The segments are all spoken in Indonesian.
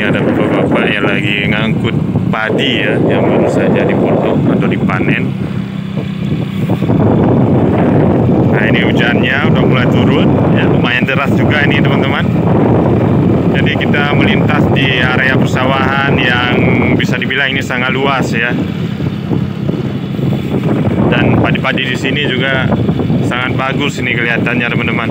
Ini ada bapak-bapak yang lagi ngangkut padi ya, yang baru saja dipotong atau dipanen. Nah, ini hujannya udah mulai turun ya, lumayan deras juga ini teman-teman. Jadi kita melintas di area persawahan yang bisa dibilang ini sangat luas ya. Dan padi-padi di sini juga sangat bagus ini kelihatannya teman-teman.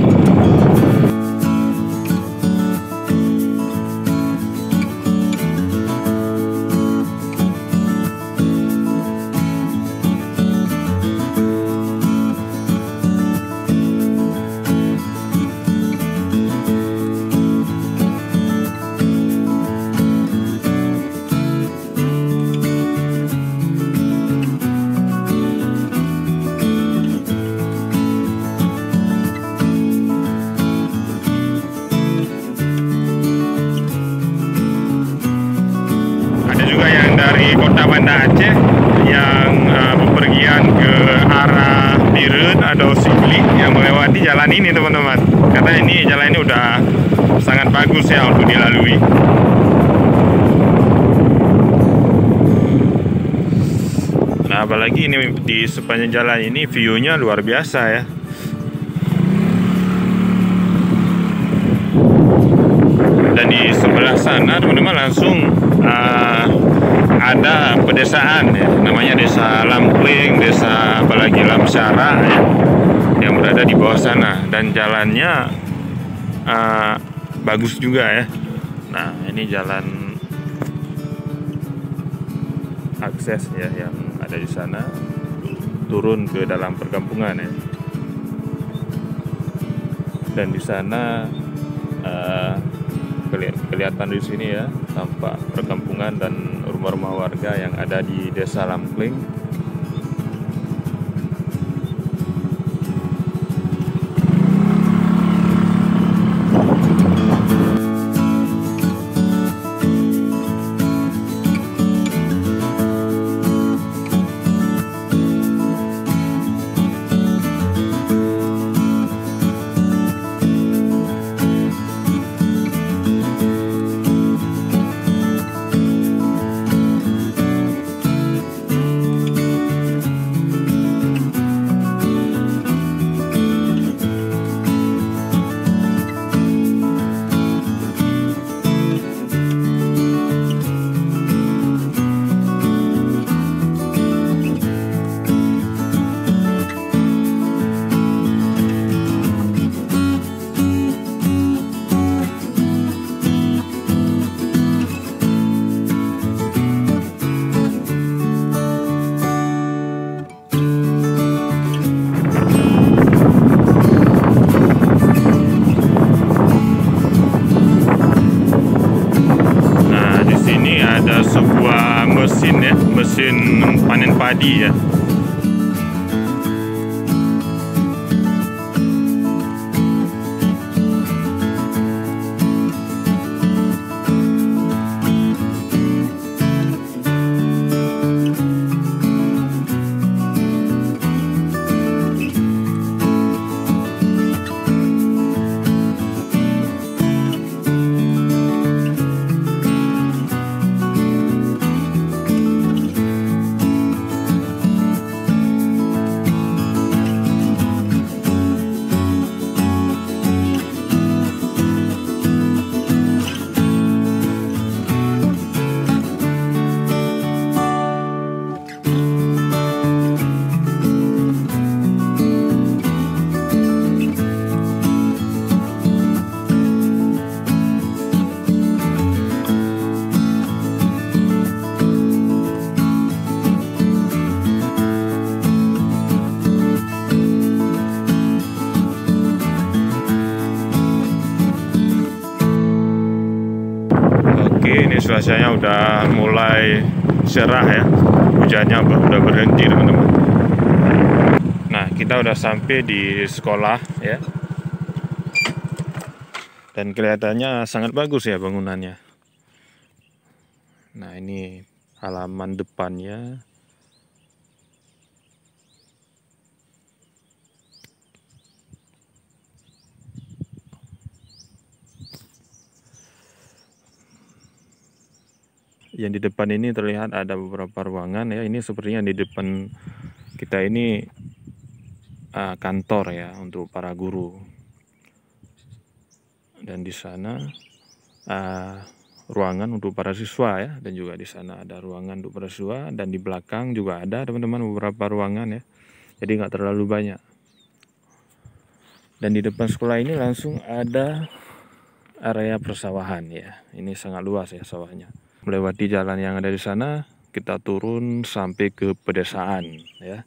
Dari kota Banda Aceh yang bepergian ke arah Biren atau Sigli yang melewati jalan ini teman-teman. Karena ini jalan ini udah sangat bagus ya untuk dilalui. Nah, apalagi ini di sepanjang jalan ini view-nya luar biasa ya. Dan di sebelah sana teman-teman langsung ada pedesaan ya, namanya Desa Lampling, desa apalagi Lamsyara ya, yang berada di bawah sana, dan jalannya bagus juga ya. Nah, ini jalan akses ya yang ada di sana turun ke dalam perkampungan ya. Dan di sana kelihatan di sini ya, tampak perkampungan dan rumah-rumah warga yang ada di Desa Lampling. Ada sebuah mesin ya, mesin panen padi ya. Ini cuacanya udah mulai cerah ya, hujannya udah berhenti teman-teman. Nah, kita udah sampai di sekolah ya, dan kelihatannya sangat bagus ya bangunannya. Nah, ini halaman depannya. Yang di depan ini terlihat ada beberapa ruangan ya. Ini sepertinya di depan kita ini kantor ya untuk para guru. Dan di sana ruangan untuk para siswa ya, dan juga di sana ada ruangan untuk para siswa, dan di belakang juga ada teman-teman beberapa ruangan ya. Jadi nggak terlalu banyak. Dan di depan sekolah ini langsung ada area persawahan ya. Ini sangat luas ya sawahnya. Melewati jalan yang ada di sana, kita turun sampai ke pedesaan ya.